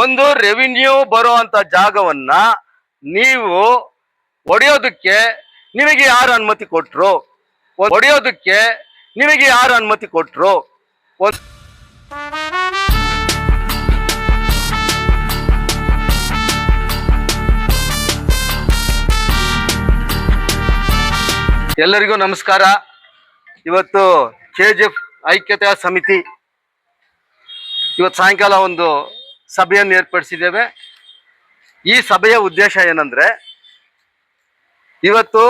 ಒಂದು ರೆವಿನ್ಯೂ ಬರೋ ಅಂತ ಜಾಗವನ್ನ ನೀವು ಒಡೆಯೋದಕ್ಕೆ ನಿಮಗೆ ಯಾರು ಅನುಮತಿ ಕೊಟ್ರು? ಒಡೆಯೋದಕ್ಕೆ ನಿಮಗೆ ಯಾರು ಅನುಮತಿ ಕೊಟ್ರು? ಎಲ್ಲರಿಗೂ ನಮಸ್ಕಾರ. ಇವತ್ತು ಕೆಜಿಎಫ್ ಐಕ್ಯತಾ ಸಮಿತಿ ಇವತ್ತು ಸಾಯಂಕಾಲ ಒಂದು ಸಭೆಯನ್ನು ಏರ್ಪಡಿಸಿದ್ದೇವೆ. ಈ ಸಭೆಯ ಉದ್ದೇಶ ಏನಂದ್ರೆ, ಇವತ್ತು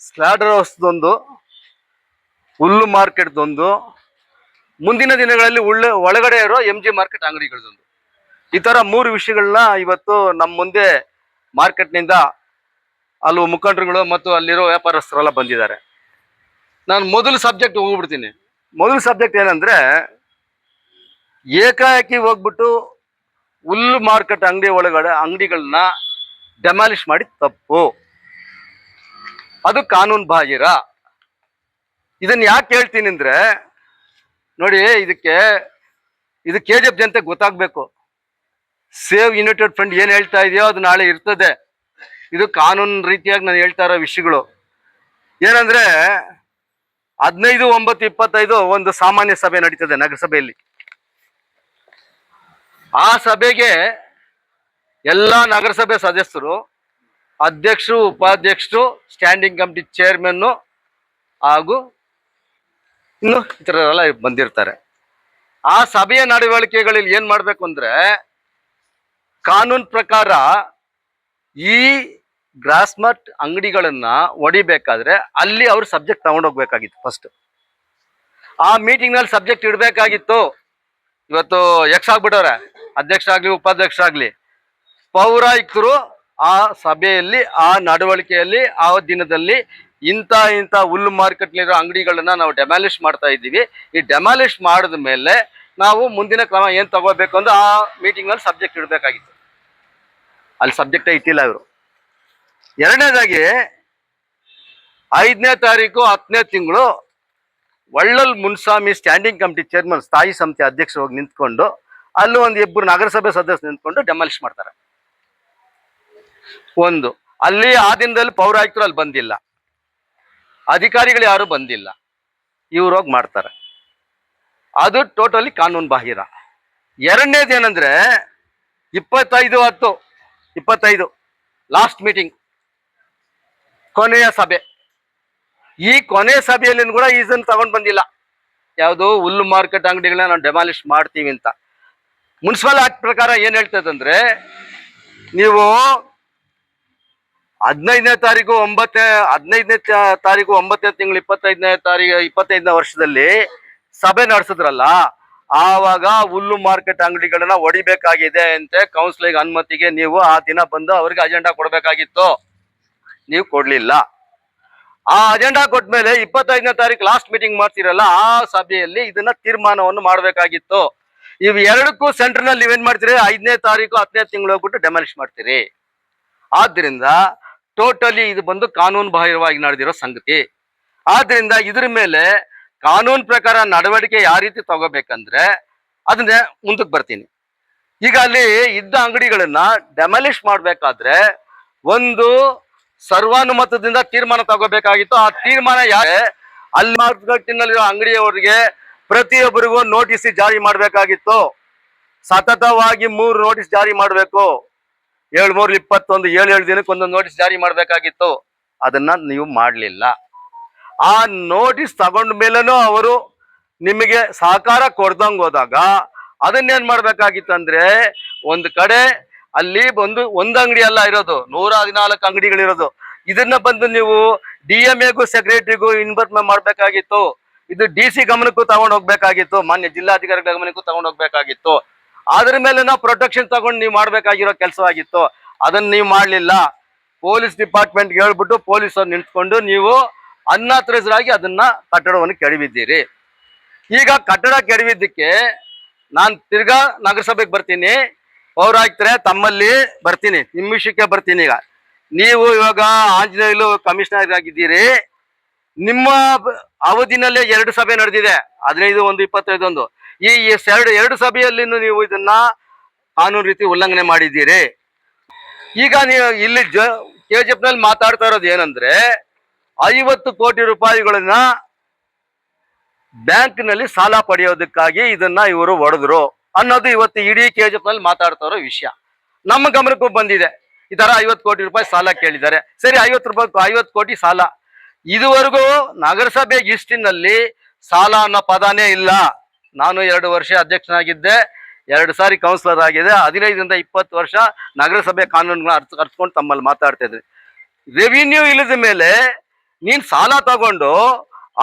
ಸ್ಲಾಡರ್ ಹೌಸ್ದೊಂದು, ಹುಲ್ಲು ಮಾರ್ಕೆಟ್ದೊಂದು, ಮುಂದಿನ ದಿನಗಳಲ್ಲಿ ಒಳಗಡೆ ಇರೋ MG ಮಾರ್ಕೆಟ್ ಅಂಗಡಿಗಳದೊಂದು, ಈ ತರ 3 ವಿಷಯಗಳನ್ನ ಇವತ್ತು ನಮ್ಮ ಮುಂದೆ ಮಾರ್ಕೆಟ್ನಿಂದ ಅಲ್ಲೂ ಮುಖಂಡರುಗಳು ಮತ್ತು ಅಲ್ಲಿರೋ ವ್ಯಾಪಾರಸ್ಥರೆಲ್ಲ ಬಂದಿದ್ದಾರೆ. ನಾನು ಮೊದಲು ಸಬ್ಜೆಕ್ಟ್ ಹೋಗ್ಬಿಡ್ತೀನಿ. ಮೊದಲು ಸಬ್ಜೆಕ್ಟ್ ಏನಂದ್ರೆ, ಏಕಾಏಕಿ ಹೋಗ್ಬಿಟ್ಟು ಹುಲ್ಲು ಮಾರ್ಕೆಟ್ ಅಂಗಡಿ ಒಳಗಡೆ ಅಂಗಡಿಗಳನ್ನ ಡೆಮಾಲಿಷ್ ಮಾಡಿ ತಪ್ಪು, ಅದು ಕಾನೂನು ಬಾಹಿರ. ಇದನ್ನ ಯಾಕೆ ಹೇಳ್ತೀನಿ ಅಂದ್ರೆ, ನೋಡಿ, ಇದು KGF ಜನತೆ ಗೊತ್ತಾಗ್ಬೇಕು. ಸೇವ್ ಯುನೈಟೆಡ್ ಫ್ರಂಟ್ ಏನ್ ಹೇಳ್ತಾ ಇದೆಯೋ ಅದು ನಾಳೆ ಇರ್ತದೆ. ಇದು ಕಾನೂನು ರೀತಿಯಾಗಿ ನಾನು ಹೇಳ್ತಾ ಇರೋ ವಿಷಯಗಳು ಏನಂದ್ರೆ, 15/9/25 ಒಂದು ಸಾಮಾನ್ಯ ಸಭೆ ನಡೀತದೆ ನಗರಸಭೆಯಲ್ಲಿ. ಆ ಸಭೆಗೆ ಎಲ್ಲ ನಗರಸಭೆ ಸದಸ್ಯರು, ಅಧ್ಯಕ್ಷರು, ಉಪಾಧ್ಯಕ್ಷರು, ಸ್ಟ್ಯಾಂಡಿಂಗ್ ಕಮಿಟಿ ಚೇರ್ಮನ್ ಹಾಗೂ ಇನ್ನು ಇತರರೆಲ್ಲ ಬಂದಿರ್ತಾರೆ. ಆ ಸಭೆಯ ನಡವಳಿಕೆಗಳಲ್ಲಿ ಏನ್ ಮಾಡ್ಬೇಕು ಅಂದ್ರೆ, ಕಾನೂನು ಪ್ರಕಾರ ಈ ಗ್ರಾಸ್ಮಟ್ ಅಂಗಡಿಗಳನ್ನ ಹೊಡಿಬೇಕಾದ್ರೆ ಅಲ್ಲಿ ಅವ್ರು ಸಬ್ಜೆಕ್ಟ್ ತಗೊಂಡೋಗ್ಬೇಕಾಗಿತ್ತು. ಫಸ್ಟ್ ಆ ಮೀಟಿಂಗ್ ನಲ್ಲಿ ಸಬ್ಜೆಕ್ಟ್ ಇಡಬೇಕಾಗಿತ್ತು. ಇವತ್ತು ಎಕ್ಸ್ ಆಗ್ಬಿಟ್ಟವ್ರೆ, ಅಧ್ಯಕ್ಷರಾಗ್ಲಿ ಉಪಾಧ್ಯಕ್ಷರಾಗ್ಲಿ. ಪೌರಾಯುಕ್ತರು ಆ ಸಭೆಯಲ್ಲಿ, ಆ ನಡವಳಿಕೆಯಲ್ಲಿ, ಆ ದಿನದಲ್ಲಿ ಇಂಥ ಹುಲ್ಲು ಮಾರ್ಕೆಟ್ಲಿರೋ ಅಂಗಡಿಗಳನ್ನ ನಾವು ಡೆಮಾಲಿಷ್ ಮಾಡ್ತಾ ಇದ್ದೀವಿ. ಈ ಡೆಮಾಲಿಷ್ ಮಾಡಿದ ಮೇಲೆ ನಾವು ಮುಂದಿನ ಕ್ರಮ ಏನ್ ತಗೋಬೇಕು ಅಂದ್ರೆ ಆ ಮೀಟಿಂಗ್ ನಲ್ಲಿ ಸಬ್ಜೆಕ್ಟ್ ಇಡಬೇಕಾಗಿತ್ತು. ಅಲ್ಲಿ ಸಬ್ಜೆಕ್ಟೇ ಇಟ್ಟಿಲ್ಲ ಇವರು. ಎರಡನೇದಾಗಿ 5ನೇ ತಾರೀಕು 10ನೇ ತಿಂಗಳು ಒಳ್ಳಲ್ ಮುನ್ಸ್ವಾಮಿ ಸ್ಟ್ಯಾಂಡಿಂಗ್ ಕಮಿಟಿ ಚೇರ್ಮನ್, ಸ್ಥಾಯಿ ಸಮಿತಿ ಅಧ್ಯಕ್ಷರು ಹೋಗಿ ನಿಂತ್ಕೊಂಡು ಅಲ್ಲೂ ಒಂದು 2 ನಗರಸಭೆ ಸದಸ್ಯರು ನಿಂತ್ಕೊಂಡು ಡೆಮಾಲಿಷ್ ಮಾಡ್ತಾರೆ. ಒಂದು ಅಲ್ಲಿ ಆ ದಿನದಲ್ಲಿ ಪೌರಾಯುಕ್ತರು ಅಲ್ಲಿ ಬಂದಿಲ್ಲ, ಅಧಿಕಾರಿಗಳು ಯಾರು ಬಂದಿಲ್ಲ, ಇವ್ರು ಹೋಗಿ ಮಾಡ್ತಾರೆ. ಅದು ಟೋಟಲಿ ಕಾನೂನು ಬಾಹಿರ. ಎರಡನೇದೇನಂದ್ರೆ, 25/10/25 ಲಾಸ್ಟ್ ಮೀಟಿಂಗ್, ಕೊನೆಯ ಸಭೆ. ಈ ಕೊನೆಯ ಸಭೆಯಲ್ಲಿ ಕೂಡ ಇದನ್ನು ತಗೊಂಡು ಬಂದಿಲ್ಲ. ಯಾವುದು ಹುಲ್ಲು ಮಾರ್ಕೆಟ್ ಅಂಗಡಿಗಳನ್ನ ನಾವು ಡೆಮಾಲಿಷ್ ಮಾಡ್ತೀವಿ ಅಂತ. ಮುನ್ಸಿಪಲ್ ಆಕ್ಟ್ ಪ್ರಕಾರ ಏನ್ ಹೇಳ್ತದಂದ್ರೆ, ನೀವು 15ನೇ ತಾರೀಕು 9ನೇ ತಿಂಗಳು 25ನೇ ವರ್ಷದಲ್ಲಿ ಸಭೆ ನಡೆಸಿದ್ರಲ್ಲ, ಆವಾಗ ಹುಲ್ಲು ಮಾರ್ಕೆಟ್ ಅಂಗಡಿಗಳನ್ನ ಹೊಡಿಬೇಕಾಗಿದೆ ಅಂತ ಕೌನ್ಸಿಲಿಗೆ ಅನುಮತಿಗೆ ನೀವು ಆ ದಿನ ಬಂದು ಅವ್ರಿಗೆ ಅಜೆಂಡಾ ಕೊಡ್ಬೇಕಾಗಿತ್ತು. ನೀವು ಕೊಡ್ಲಿಲ್ಲ. ಆ ಅಜೆಂಡಾ ಕೊಟ್ಮೇಲೆ 25ನೇ ತಾರೀಕು ಲಾಸ್ಟ್ ಮೀಟಿಂಗ್ ಮಾಡ್ತೀರಲ್ಲ, ಆ ಸಭೆಯಲ್ಲಿ ಇದನ್ನ ತೀರ್ಮಾನವನ್ನು ಮಾಡಬೇಕಾಗಿತ್ತು. ಇವು ಎರಡಕ್ಕೂ ಸೆಂಟರ್ ನಲ್ಲಿ ನೀವೇನ್ ಮಾಡ್ತೀರಿ, 5ನೇ ತಾರೀಕು 10ನೇ ತಿಂಗಳು ಹೋಗ್ಬಿಟ್ಟು ಡೆಮಾಲಿಷ್ ಮಾಡ್ತೀರಿ. ಆದ್ರಿಂದ ಟೋಟಲಿ ಇದು ಬಂದು ಕಾನೂನು ಬಾಹಿರವಾಗಿ ನಡೆದಿರೋ ಸಂಗತಿ. ಆದ್ರಿಂದ ಇದ್ರ ಮೇಲೆ ಕಾನೂನು ಪ್ರಕಾರ ನಡವಳಿಕೆ ಯಾವ ರೀತಿ ತಗೋಬೇಕಂದ್ರೆ ಅದನ್ನೇ ಮುಂದಕ್ಕೆ ಬರ್ತೀನಿ. ಈಗ ಅಲ್ಲಿ ಇದ್ದ ಅಂಗಡಿಗಳನ್ನ ಡೆಮಾಲಿಷ್ ಮಾಡ್ಬೇಕಾದ್ರೆ ಒಂದು ಸರ್ವಾನುಮತದಿಂದ ತೀರ್ಮಾನ ತಗೋಬೇಕಾಗಿತ್ತು. ಆ ತೀರ್ಮಾನ ಯಾರೇ ಅಲ್ಲಿ ಮಾರ್ಕೆಟ್ನಲ್ಲಿರೋ ಅಂಗಡಿಯವರಿಗೆ ಪ್ರತಿಯೊಬ್ಬರಿಗೂ ನೋಟಿಸ್ ಜಾರಿ ಮಾಡಬೇಕಾಗಿತ್ತು. ಸತತವಾಗಿ 3 ನೋಟಿಸ್ ಜಾರಿ ಮಾಡಬೇಕು. 7/3/21 7 ದಿನಕ್ಕೆ ಒಂದೊಂದು ನೋಟಿಸ್ ಜಾರಿ ಮಾಡಬೇಕಾಗಿತ್ತು. ಅದನ್ನ ನೀವು ಮಾಡಲಿಲ್ಲ. ಆ ನೋಟಿಸ್ ತಗೊಂಡ ಮೇಲೇನೂ ಅವರು ನಿಮಗೆ ಸಹಕಾರ ಕೊಡ್ದಂಗೆ ಹೋದಾಗ ಅದನ್ನೇನ್ ಮಾಡ್ಬೇಕಾಗಿತ್ತು ಅಂದ್ರೆ, ಒಂದು ಕಡೆ ಅಲ್ಲಿ ಒಂದು ಅಂಗಡಿ ಅಲ್ಲ ಇರೋದು, 114 ಅಂಗಡಿಗಳಿರೋದು. ಇದನ್ನ ಬಂದು ನೀವು DMAಗೂ ಸೆಕ್ರೆಟರಿಗೂ ಇನ್ಫಾರ್ಮ್ ಮಾಡ್ಬೇಕಾಗಿತ್ತು. ಇದು DC ಗಮನಕ್ಕೂ ತಗೊಂಡು ಹೋಗ್ಬೇಕಾಗಿತ್ತು, ಮಾನ್ಯ ಜಿಲ್ಲಾಧಿಕಾರಿಗಳ ಗಮನಕ್ಕೂ ತಗೊಂಡು ಹೋಗ್ಬೇಕಾಗಿತ್ತು. ಅದ್ರ ಮೇಲೆ ನಾವು ಪ್ರೊಟೆಕ್ಷನ್ ತಗೊಂಡು ನೀವು ಮಾಡ್ಬೇಕಾಗಿರೋ ಕೆಲಸವಾಗಿತ್ತು. ಅದನ್ನ ನೀವು ಮಾಡ್ಲಿಲ್ಲ. ಪೊಲೀಸ್ ಡಿಪಾರ್ಟ್ಮೆಂಟ್ಗೆ ಹೇಳ್ಬಿಟ್ಟು ಪೊಲೀಸರು ನಿಂತ್ಕೊಂಡು ನೀವು ಅನ್ನಾಥರೈಸ್ರಾಗಿ ಅದನ್ನ ಕಟ್ಟಡವನ್ನು ಕೆಡವಿದ್ದೀರಿ. ಈಗ ಕಟ್ಟಡ ಕೆಡವಿದ್ದಕ್ಕೆ ನಾನು ತಿರ್ಗಾ ನಗರಸಭೆಗೆ ಬರ್ತೀನಿ, ಪೌರಾಯುಕ್ತರೇ ತಮ್ಮಲ್ಲಿ ಬರ್ತೀನಿ, ನಿಮ್ಮ ವಿಷಯಕ್ಕೆ ಬರ್ತೀನಿ. ಈಗ ನೀವು ಇವಾಗ ಆಂಜನೇಯಲು ಕಮಿಷನರ್ ಆಗಿದ್ದೀರಿ. ನಿಮ್ಮ ಅವಧಿನಲ್ಲೇ 2 ಸಭೆ ನಡೆದಿದೆ, 15/1/25. ಈ ಎರಡು ಸಭೆಯಲ್ಲಿ ನೀವು ಇದನ್ನ ಕಾನೂನು ರೀತಿ ಉಲ್ಲಂಘನೆ ಮಾಡಿದ್ದೀರಿ. ಈಗ ನೀವು ಇಲ್ಲಿ KGF ನಲ್ಲಿ ಮಾತಾಡ್ತಾ ಇರೋದು ಏನಂದ್ರೆ 50 ಕೋಟಿ ರೂಪಾಯಿಗಳನ್ನ ಬ್ಯಾಂಕ್ ನಲ್ಲಿ ಸಾಲ ಪಡೆಯೋದಕ್ಕಾಗಿ ಇದನ್ನ ಇವರು ಹೊಡೆದ್ರು ಅನ್ನೋದು ಇವತ್ತು ಇಡೀ KGF ನಲ್ಲಿ ಮಾತಾಡ್ತಾ ಇರೋ ವಿಷಯ. ನಮ್ಮ ಗಮನಕ್ಕೂ ಬಂದಿದೆ, ಈ ತರ 50 ಕೋಟಿ ರೂಪಾಯಿ ಸಾಲ ಕೇಳಿದ್ದಾರೆ. ಸರಿ, 50 ಕೋಟಿ ಸಾಲ. ಇದುವರೆಗೂ ನಗರಸಭೆ ಹಿಸ್ಟ್ರಿನಲ್ಲಿ ಸಾಲ ಅನ್ನೋ ಪದಾನೇ ಇಲ್ಲ. ನಾನು 2 ವರ್ಷ ಅಧ್ಯಕ್ಷನಾಗಿದ್ದೆ, 2 ಸಾರಿ ಕೌನ್ಸಿಲರ್ ಆಗಿದೆ, 15ರಿಂದ 20 ವರ್ಷ ನಗರಸಭೆ ಕಾನೂನುಗಳನ್ನ ಅರ್ತ್ಕೊಂಡು ತಮ್ಮಲ್ಲಿ ಮಾತಾಡ್ತಾ ಇದ್ರಿ. ರೆವಿನ್ಯೂ ಇಲ್ಲದ ಮೇಲೆ ನೀನ್ ಸಾಲ ತಗೊಂಡು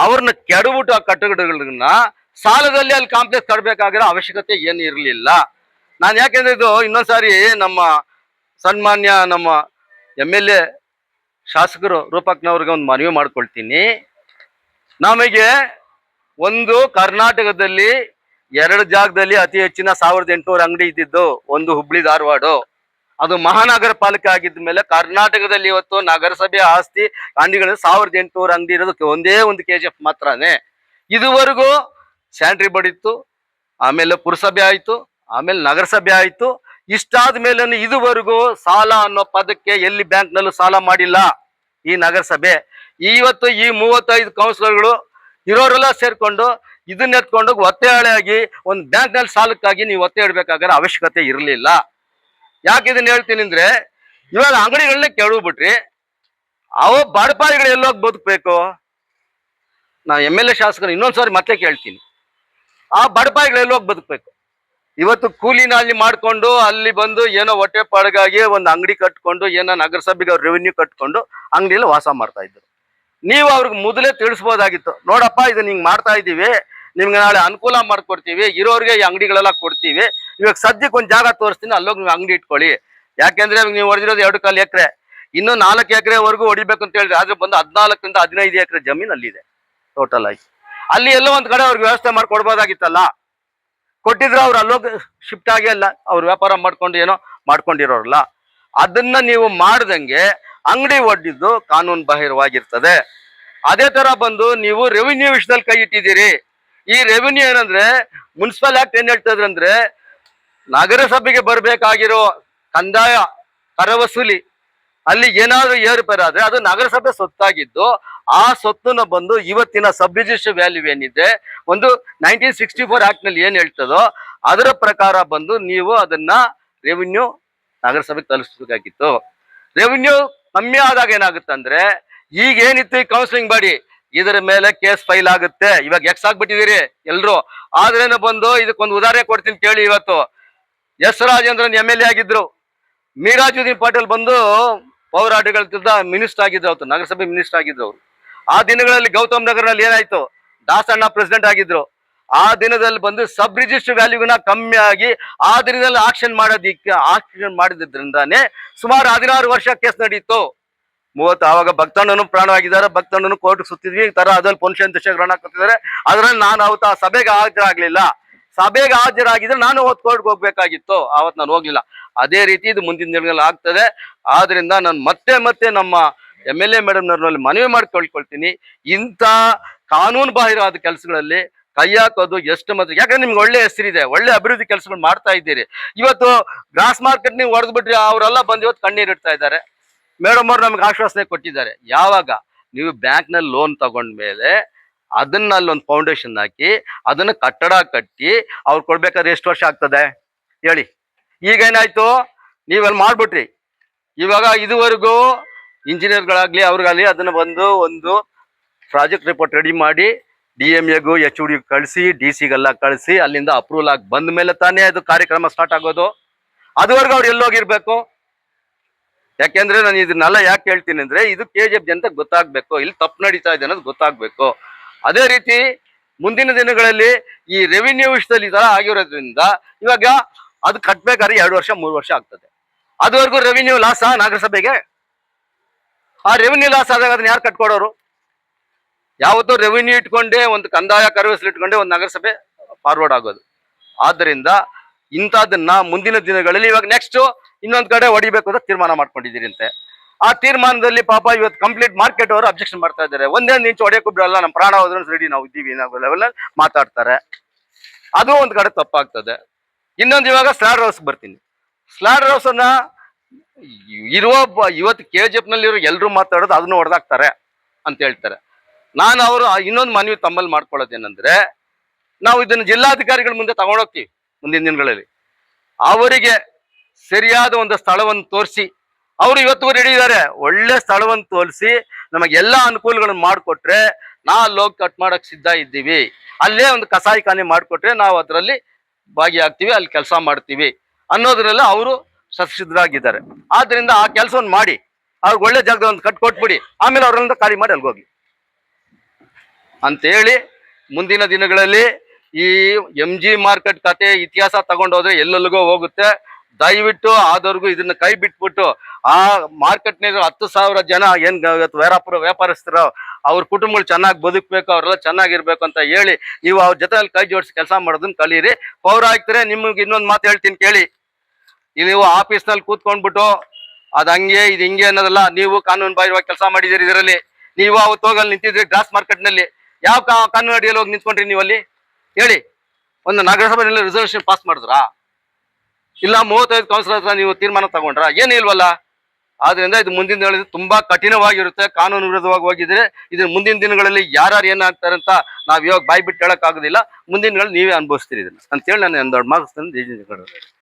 ಅವ್ರನ್ನ ಕೆಡಬಿಟ್ಟು ಆ ಕಟ್ಟಡಗಳನ್ನ ಸಾಲದಲ್ಲಿ ಅಲ್ಲಿ ಕಾಂಪ್ಲೆಕ್ಸ್ ಕಟ್ಬೇಕಾಗಿರೋ ಅವಶ್ಯಕತೆ ಏನು ಇರಲಿಲ್ಲ. ನಾನು ಯಾಕೆಂದ್ರೆ ಇದು ಇನ್ನೊಂದ್ಸಾರಿ ನಮ್ಮ ಸನ್ಮಾನ್ಯ ನಮ್ಮ MLA ಶಾಸಕರು ರೂಪಕ್ನವ್ರಿಗೆ ಒಂದು ಮನವಿ ಮಾಡ್ಕೊಳ್ತೀನಿ. ನಮಗೆ ಒಂದು ಕರ್ನಾಟಕದಲ್ಲಿ 2 ಜಾಗದಲ್ಲಿ ಅತಿ ಹೆಚ್ಚಿನ 1800 ಅಂಗಡಿ ಇದ್ದಿದ್ದು, ಒಂದು ಹುಬ್ಳಿ ಧಾರವಾಡ, ಅದು ಮಹಾನಗರ ಪಾಲಿಕೆ ಆಗಿದ್ದ ಮೇಲೆ ಕರ್ನಾಟಕದಲ್ಲಿ ಇವತ್ತು ನಗರಸಭೆ ಆಸ್ತಿ ಅಂಗಡಿಗಳು 1800 ಅಂಗಡಿ ಇರೋದಕ್ಕೆ ಒಂದೇ ಒಂದು KGF ಮಾತ್ರನೇ. ಇದುವರೆಗೂ ಸ್ಯಾನಿಟರಿ ಬೋರ್ಡ್ ಇತ್ತು, ಆಮೇಲೆ ಪುರಸಭೆ ಆಯ್ತು, ಆಮೇಲೆ ನಗರಸಭೆ ಆಯ್ತು. ಇಷ್ಟಾದ ಮೇಲೆ ಇದುವರೆಗೂ ಸಾಲ ಅನ್ನೋ ಪದಕ್ಕೆ ಎಲ್ಲಿ ಬ್ಯಾಂಕ್ನಲ್ಲೂ ಸಾಲ ಮಾಡಿಲ್ಲ ಈ ನಗರಸಭೆ. ಇವತ್ತು ಈ 35 ಕೌನ್ಸಿಲರ್ಗಳು ಇರೋರೆಲ್ಲ ಸೇರ್ಕೊಂಡು ಇದನ್ನ ಎತ್ಕೊಂಡು ಒತ್ತೆಯಾಳಿಯಾಗಿ ಒಂದು ಬ್ಯಾಂಕ್ನಲ್ಲಿ ಸಾಲಕ್ಕಾಗಿ ನೀವು ಒತ್ತೆ ಇಡಬೇಕಾಗಿರೋ ಅವಶ್ಯಕತೆ ಇರಲಿಲ್ಲ. ಯಾಕೆ ಇದನ್ನ ಹೇಳ್ತೀನಿ ಅಂದ್ರೆ, ಇವಾಗ ಅಂಗಡಿಗಳನ್ನೇ ಕೆಡವ್ಬಿಟ್ರಿ, ಅವು ಬಡಪಾಯಿಗಳು ಎಲ್ಲೋಗಿ ಬದುಕಬೇಕು? ನಾ MLA ಶಾಸಕರು ಇನ್ನೊಂದ್ಸಾರಿ ಮತ್ತೆ ಕೇಳ್ತೀನಿ, ಆ ಬಡಪಾಯಿಗಳು ಎಲ್ಲೋಗಿ ಬದುಕಬೇಕು? ಇವತ್ತು ಕೂಲಿನ ಅಲ್ಲಿ ಮಾಡ್ಕೊಂಡು ಅಲ್ಲಿ ಬಂದು ಏನೋ ಹೊಟ್ಟೆ ಪಾಡಿಗಾಗಿ ಒಂದು ಅಂಗಡಿ ಕಟ್ಕೊಂಡು ಏನೋ ನಗರಸಭೆಗೆ ಅವ್ರು ರೆವಿನ್ಯೂ ಕಟ್ಕೊಂಡು ಅಂಗಡಿಯಲ್ಲಿ ವಾಸ ಮಾಡ್ತಾ ಇದ್ರು. ನೀವು ಅವ್ರಿಗೆ ಮೊದಲೇ ತಿಳಿಸ್ಬೋದಾಗಿತ್ತು, ನೋಡಪ್ಪ ಇದನ್ನ ಹಿಂಗ್ ಮಾಡ್ತಾ ಇದ್ದೀವಿ, ನಿಮ್ಗೆ ನಾಳೆ ಅನುಕೂಲ ಮಾಡ್ಕೊಡ್ತೀವಿ, ಇರೋರಿಗೆ ಈ ಅಂಗಡಿಗಳೆಲ್ಲ ಕೊಡ್ತೀವಿ, ಇವಾಗ ಸದ್ಯಕ್ಕೆ ಒಂದು ಜಾಗ ತೋರಿಸ್ತೀನಿ, ಅಲ್ಲೋಗಿ ನೀವು ಅಂಗಡಿ ಇಟ್ಕೊಳ್ಳಿ. ಯಾಕೆಂದ್ರೆ ನೀವು ಹೊಡೆದಿರೋದು 2.25 ಎಕರೆ, ಇನ್ನೂ 4 ಎಕರೆವರೆಗೂ ಹೊಡಿಬೇಕು ಅಂತ ಹೇಳಿದ್ರೆ, ಆದ್ರೆ ಬಂದು 14ರಿಂದ 15 ಎಕರೆ ಜಮೀನು ಅಲ್ಲಿದೆ ಟೋಟಲ್ ಆಗಿ. ಅಲ್ಲಿ ಎಲ್ಲೋ ಒಂದ್ ಕಡೆ ಅವ್ರಿಗೆ ವ್ಯವಸ್ಥೆ ಮಾಡ್ಕೊಡ್ಬೋದಾಗಿತ್ತಲ್ಲ, ಕೊಟ್ಟಿದ್ರೆ ಅವ್ರು ಅಲ್ಲೋಗಿ ಶಿಫ್ಟ್ ಆಗಿ ಅಲ್ಲ ಅವ್ರು ವ್ಯಾಪಾರ ಮಾಡ್ಕೊಂಡು ಏನೋ ಮಾಡ್ಕೊಂಡಿರೋರಲ್ಲ. ಅದನ್ನ ನೀವು ಮಾಡ್ದಂಗೆ ಅಂಗಡಿ ಒಡ್ಡಿದ್ದು ಕಾನೂನು ಬಾಹಿರವಾಗಿರ್ತದೆ. ಅದೇ ತರ ಬಂದು ನೀವು ರೆವಿನ್ಯೂ ವಿಷಯದಲ್ಲಿ ಕೈ ಇಟ್ಟಿದ್ದೀರಿ. ಈ ರೆವಿನ್ಯೂ ಏನಂದ್ರೆ, ಮುನ್ಸಿಪಲ್ ಆಕ್ಟ್ ಏನ್ ಹೇಳ್ತದ್ರೆ ಅಂದ್ರೆ, ನಗರಸಭೆಗೆ ಬರ್ಬೇಕಾಗಿರೋ ಕಂದಾಯ ಕರ ವಸೂಲಿ ಅಲ್ಲಿ ಏನಾದ್ರು ಏರುಪೇರಾದ್ರೆ ಅದು ನಗರಸಭೆ ಸೊತ್ತಾಗಿದ್ದು, ಆ ಸೊತ್ತನ್ನ ಬಂದು ಇವತ್ತಿನ ಸಬ್ ರಿಜಿಸ್ಟರ್ ವ್ಯಾಲ್ಯೂ ಏನಿದೆ, ಒಂದು 1964 ಆಕ್ಟ್ ನಲ್ಲಿ ಏನ್ ಹೇಳ್ತದೋ ಅದರ ಪ್ರಕಾರ ಬಂದು ನೀವು ಅದನ್ನ ರೆವಿನ್ಯೂ ನಗರಸಭೆಗೆ ತಲುಪಿಸಬೇಕಾಗಿತ್ತು. ರೆವಿನ್ಯೂ ಕಮ್ಮಿ ಆದಾಗ ಏನಾಗುತ್ತಂದ್ರೆ, ಈಗ ಏನಿತ್ತು ಈ ಕೌನ್ಸಿಲಿಂಗ್ ಬಾಡಿ, ಇದರ ಮೇಲೆ ಕೇಸ್ ಫೈಲ್ ಆಗುತ್ತೆ. ಇವಾಗ ಎಕ್ಸ್ ಆಗ್ಬಿಟ್ಟಿದ್ದೀರಿ ಎಲ್ರು. ಆದ್ರೇನು ಬಂದು ಇದಕ್ಕೊಂದು ಉದಾಹರಣೆ ಕೊಡ್ತೀನಿ ಕೇಳಿ. ಇವತ್ತು ಎಸ್ ರಾಜೇಂದ್ರನ್ MLA ಆಗಿದ್ರು, ಮೀರಾಜುದ್ದೀನ್ ಪಾಟೀಲ್ ಬಂದು ಪೌರಾಡಳಿತದ ಮಿನಿಸ್ಟರ್ ಆಗಿದ್ರು, ಅವತ್ತು ನಗರಸಭೆ ಮಿನಿಸ್ಟರ್ ಆಗಿದ್ರು ಅವರು. ಆ ದಿನಗಳಲ್ಲಿ ಗೌತಮ್ ನಗರ್ನಲ್ಲಿ ಏನಾಯ್ತು, ದಾಸಣ್ಣ ಪ್ರೆಸಿಡೆಂಟ್ ಆಗಿದ್ರು. ಆ ದಿನದಲ್ಲಿ ಬಂದು ಸಬ್ ರಿಜಿಸ್ಟರ್ ವ್ಯಾಲ್ಯೂನ ಕಮ್ಮಿ ಆಗಿ ಆ ದಿನದಲ್ಲಿ ಆಕ್ಷನ್ ಮಾಡಿದ್ರಿಂದಾನೇ ಸುಮಾರು 16 ವರ್ಷ ಕೇಸ್ ನಡೀತು. 30 ಆವಾಗ ಭಕ್ತಣ್ಣನು ಪ್ರಾಣವಾಗಿದ್ದಾರೆ, ಭಕ್ತಣ್ಣನು ಕೋರ್ಟ್ ಸುತ್ತಿದ್ವಿ, ಈ ತರ ಅದ್ರಲ್ಲಿ ಪೊನ್ಷನ್ ದಶಗ್ರಹಣ ಕೊಟ್ಟಿದ್ದಾರೆ. ಅದ್ರಲ್ಲಿ ನಾನು ಅವತ್ತು ಆ ಸಭೆಗೆ ಹಾಜರಾಗ್ಲಿಲ್ಲ. ಸಭೆಗೆ ಹಾಜರಾಗಿದ್ರೆ ನಾನು ಅವತ್ತು ಕೋರ್ಟ್ಗೆ ಹೋಗ್ಬೇಕಾಗಿತ್ತು, ಅವತ್ತು ನಾನು ಹೋಗ್ಲಿಲ್ಲ. ಅದೇ ರೀತಿ ಇದು ಮುಂದಿನ ದಿನಗಳಲ್ಲಿ ಆಗ್ತದೆ. ಆದ್ರಿಂದ ನಾನು ಮತ್ತೆ ನಮ್ಮ MLA ಮೇಡಮ್ನವ್ರಲ್ಲಿ ಮನವಿ ಮಾಡ್ಕೊಳ್ತೀನಿ, ಇಂಥ ಕಾನೂನು ಬಾಹಿರವಾದ ಕೆಲಸಗಳಲ್ಲಿ ಕೈ ಹಾಕೋದು ಎಷ್ಟು ಮಾತ್ರ. ಯಾಕಂದ್ರೆ ನಿಮ್ಗೆ ಒಳ್ಳೆ ಹೆಸರಿದೆ, ಒಳ್ಳೆ ಅಭಿವೃದ್ಧಿ ಕೆಲಸಗಳು ಮಾಡ್ತಾ ಇದ್ದೀರಿ. ಇವತ್ತು ಗ್ರಾಸ್ ಮಾರ್ಕೆಟ್ ನೀವು ಹೊಡೆದ್ಬಿಟ್ರಿ, ಅವರೆಲ್ಲ ಬಂದು ಇವತ್ತು ಕಣ್ಣೀರ್ ಇಡ್ತಾ ಇದ್ದಾರೆ. ಮೇಡಮ್ ಅವ್ರು ನಮ್ಗೆ ಆಶ್ವಾಸನೆ ಕೊಟ್ಟಿದ್ದಾರೆ, ಯಾವಾಗ ನೀವು ಬ್ಯಾಂಕ್ನಲ್ಲಿ ಲೋನ್ ತಗೊಂಡ್ಮೇಲೆ ಅದನ್ನ ಅಲ್ಲೊಂದು ಫೌಂಡೇಶನ್ ಹಾಕಿ ಅದನ್ನ ಕಟ್ಟಡ ಕಟ್ಟಿ ಅವ್ರು ಕೊಡ್ಬೇಕಾದ್ರೆ ಎಷ್ಟು ವರ್ಷ ಆಗ್ತದೆ ಹೇಳಿ. ಈಗೇನಾಯ್ತು, ನೀವೆಲ್ಲ ಮಾಡ್ಬಿಟ್ರಿ. ಇವಾಗ ಇದುವರೆಗೂ ಇಂಜಿನಿಯರ್ಗಳಾಗ್ಲಿ ಅವ್ರಿಗಾಗಲಿ ಅದನ್ನ ಬಂದು ಒಂದು ಪ್ರಾಜೆಕ್ಟ್ ರಿಪೋರ್ಟ್ ರೆಡಿ ಮಾಡಿ DMAಗೂ HOD ಕಳಿಸಿ DC-ಗೆಲ್ಲ ಕಳಿಸಿ ಅಲ್ಲಿಂದ ಅಪ್ರೂವಲ್ ಆಗಿ ಬಂದ ಮೇಲೆ ತಾನೇ ಅದು ಕಾರ್ಯಕ್ರಮ ಸ್ಟಾರ್ಟ್ ಆಗೋದು. ಅದುವರೆಗೂ ಅವ್ರು ಎಲ್ಲೋಗಿರ್ಬೇಕು? ಯಾಕೆಂದ್ರೆ ನಾನು ಇದನ್ನೆಲ್ಲ ಯಾಕೆ ಹೇಳ್ತೀನಿ ಅಂದ್ರೆ, ಇದು KGF ಜನತೆಗೆ ಗೊತ್ತಾಗ್ಬೇಕು, ಇಲ್ಲಿ ತಪ್ಪು ನಡೀತಾ ಇದೆ ಅನ್ನೋದು ಗೊತ್ತಾಗ್ಬೇಕು. ಅದೇ ರೀತಿ ಮುಂದಿನ ದಿನಗಳಲ್ಲಿ ಈ ರೆವಿನ್ಯೂ ವಿಷಯದಲ್ಲಿ ಈ ತರ ಆಗಿರೋದ್ರಿಂದ ಇವಾಗ ಅದು ಕಟ್ಬೇಕಾದ್ರೆ 2 ವರ್ಷ 3 ವರ್ಷ ಆಗ್ತದೆ. ಅದುವರೆಗೂ ರೆವಿನ್ಯೂ ಲಾಸ್ ನಗರಸಭೆಗೆ. ಆ ರೆವಿನ್ಯೂ ಲಾಸ್ ಆದಾಗ ಅದನ್ನ ಯಾರು ಕಟ್ಕೊಡೋರು? ಯಾವತ್ತೂ ರೆವಿನ್ಯೂ ಇಟ್ಕೊಂಡೇ ಒಂದು ಕಂದಾಯ ಕರವಸೂಲಿ ಇಟ್ಕೊಂಡೇ ಒಂದು ನಗರಸಭೆ ಫಾರ್ವರ್ಡ್ ಆಗೋದು. ಆದ್ದರಿಂದ ಇಂಥದನ್ನ ಮುಂದಿನ ದಿನಗಳಲ್ಲಿ ಇವಾಗ ನೆಕ್ಸ್ಟ್ ಇನ್ನೊಂದ್ ಕಡೆ ಹೊಡಿಬೇಕು ಅಂತ ತೀರ್ಮಾನ ಮಾಡ್ಕೊಂಡಿದ್ದೀರಿ ಅಂತೆ. ಆ ತೀರ್ಮಾನದಲ್ಲಿ ಪಾಪ ಇವತ್ತು ಕಂಪ್ಲೀಟ್ ಮಾರ್ಕೆಟ್ ಅವರು ಅಬ್ಜೆಕ್ಷನ್ ಮಾಡ್ತಾ ಇದ್ದಾರೆ. ಒಂದೇ ಇಂಚು ಹೊಡೆಯಕ್ಕೆ ಬಿಡಲ್ಲ, ನಮ್ಮ ಪ್ರಾಣ ಹೋದ್ರೂ ರೆಡಿ ನಾವು ಇದ್ದೀವಿ ನಾವು ಲೆವೆಲ್ ಮಾತಾಡ್ತಾರೆ. ಅದು ಒಂದ್ ಕಡೆ ತಪ್ಪಾಗ್ತದೆ. ಇನ್ನೊಂದು ಇವಾಗ ಸ್ಲಾಟರ್ ಹೌಸ್ ಬರ್ತೀನಿ. ಸ್ಲಾಟರ್ ಹೌಸ್ ಅನ್ನ ಇವತ್ತು KGF ನಲ್ಲಿರೋ ಎಲ್ರು ಮಾತಾಡೋದು ಅದನ್ನು ಹೊಡೆದಾಕ್ತಾರೆ ಅಂತ ಹೇಳ್ತಾರೆ. ನಾನು ಅವರು ಇನ್ನೊಂದು ಮನವಿ ತಮ್ಮಲ್ಲಿ ಮಾಡ್ಕೊಳ್ಳೋದೇನಂದ್ರೆ, ನಾವು ಇದನ್ನು ಜಿಲ್ಲಾಧಿಕಾರಿಗಳ ಮುಂದೆ ತಗೊಂಡೋಗ್ತೀವಿ ಮುಂದಿನ ದಿನಗಳಲ್ಲಿ. ಅವರಿಗೆ ಸರಿಯಾದ ಒಂದು ಸ್ಥಳವನ್ನು ತೋರಿಸಿ, ಅವರು ಇವತ್ತು ರೆಡಿ ಇದ್ದಾರೆ, ಒಳ್ಳೆ ಸ್ಥಳವನ್ನು ತೋರಿಸಿ ನಮಗೆಲ್ಲ ಅನುಕೂಲಗಳನ್ನು ಮಾಡಿಕೊಟ್ರೆ ನಾವು ಅಲ್ಲಿ ಹೋಗಿ ಕಟ್ ಮಾಡಕ್ ಸಿದ್ಧ ಇದ್ದೀವಿ. ಅಲ್ಲೇ ಒಂದು ಕಸಾಯಿಖಾನೆ ಮಾಡಿಕೊಟ್ರೆ ನಾವು ಅದರಲ್ಲಿ ಭಾಗಿಯಾಗ್ತೀವಿ, ಅಲ್ಲಿ ಕೆಲಸ ಮಾಡ್ತೀವಿ ಅನ್ನೋದ್ರಲ್ಲ ಅವರು ಸಿದ್ಧರಾಗಿದ್ದಾರೆ. ಆದ್ರಿಂದ ಆ ಕೆಲಸವನ್ನು ಮಾಡಿ ಅವ್ರಿಗೆ ಒಳ್ಳೆ ಜಾಗದ ಒಂದು ಕೊಟ್ಬಿಡಿ, ಆಮೇಲೆ ಅವರನ್ನ ಖಾಲಿ ಮಾಡಿ ಅಲ್ಗೋಗಿ ಅಂತೇಳಿ. ಮುಂದಿನ ದಿನಗಳಲ್ಲಿ ಈ MG ಮಾರ್ಕೆಟ್ ಕತೆ ಇತಿಹಾಸ ತಗೊಂಡೋದ್ರೆ ಎಲ್ಲೆಲ್ಲಿಗೋ ಹೋಗುತ್ತೆ. ದಯವಿಟ್ಟು ಆದವ್ರಿಗೂ ಇದನ್ನ ಕೈ ಬಿಟ್ಬಿಟ್ಟು ಆ ಮಾರ್ಕೆಟ್ನಾಗ 10,000 ಜನ ಏನ್ ಇವತ್ತು ವ್ಯಾಪಾರಸ್ಥರು ಅವ್ರ ಕುಟುಂಬಗಳು ಚೆನ್ನಾಗಿ ಬದುಕಬೇಕು, ಅವರೆಲ್ಲ ಚೆನ್ನಾಗಿರ್ಬೇಕು ಅಂತ ಹೇಳಿ ನೀವು ಅವ್ರ ಜೊತೆಯಲ್ಲಿ ಕೈ ಜೋಡಿಸಿ ಕೆಲಸ ಮಾಡೋದನ್ನ ಕಲೀರಿ. ಪೌರಾಯುಕ್ತರೆ, ನಿಮ್ಗೆ ಇನ್ನೊಂದು ಮಾತು ಹೇಳ್ತೀನಿ ಕೇಳಿ. ನೀವು ಆಫೀಸ್ನಲ್ಲಿ ಕೂತ್ಕೊಂಡ್ಬಿಟ್ಟು ಅದು ಹಂಗೆ ಇದು ಹಿಂಗೆ ಅನ್ನೋದಲ್ಲ. ನೀವು ಕಾನೂನು ಬಾಹಿರವಾಗಿ ಕೆಲಸ ಮಾಡಿದಿರಿ. ಇದರಲ್ಲಿ ನೀವು ಅವತ್ತು ಹೋಗಲ್ಲಿ ನಿಂತಿದ್ರಿ ಗ್ರಾಸ್ ಮಾರ್ಕೆಟ್ನಲ್ಲಿ, ಯಾವ ಕಾನೂನು ಅಡಿಯಲ್ಲಿ ಹೋಗಿ ನಿಂತ್ಕೊಂಡ್ರಿ ನೀವು ಅಲ್ಲಿ ಹೇಳಿ? ಒಂದು ನಗರಸಭೆಯಲ್ಲಿ ರಿಸರ್ವೇಶನ್ ಪಾಸ್ ಮಾಡಿದ್ರಾ? ಇಲ್ಲ 35 ಕೌನ್ಸಿಲರ್ ಹತ್ರ ನೀವು ತೀರ್ಮಾನ ತಗೊಂಡ್ರ? ಏನು ಇಲ್ವಲ್ಲ. ಆದ್ರಿಂದ ಇದು ಮುಂದಿನ ದಿನಗಳಲ್ಲಿ ತುಂಬಾ ಕಠಿಣವಾಗಿರುತ್ತೆ. ಕಾನೂನು ವಿರುದ್ಧವಾಗಿ ಹೋಗಿದ್ರೆ ಇದನ್ನ ಮುಂದಿನ ದಿನಗಳಲ್ಲಿ ಯಾರು ಏನಾಗ್ತಾರೆ ಅಂತ ನಾವ್ ಇವಾಗ ಬಾಯಿ ಬಿಟ್ಟು ಹೇಳಕ್ ಆಗುದಿಲ್ಲ. ಮುಂದಿನ ದಿನಗಳಲ್ಲಿ ನೀವೇ ಅನುಭವಿಸ್ತೀರಿ ಇದನ್ನ ಅಂತೇಳಿ ನಾನು ಒಂದು ದೊಡ್ಡ ಮಾರ್ಕ್ಸ್